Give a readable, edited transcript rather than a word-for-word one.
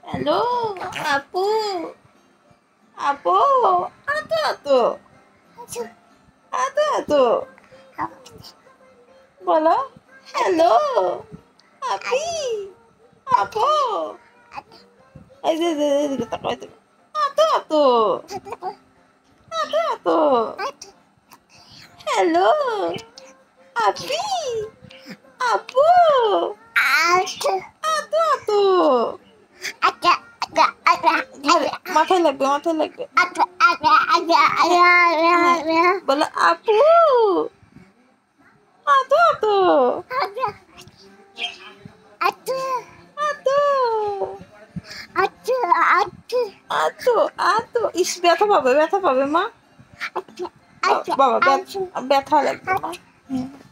hello আপু আপু আতো আতো আতো আতো বলো হ্যালো আপি আপু এই যে এদিকে তাকাও এদিকে আতো আতো আতো আতো হ্যালো আপি আপু আতো আতো মাথায় লাগবে বলো আপু আতো আতো আতো আতো আতো ইস ব্যথা পাবে মা বাবা ব্যথা লাগবে মা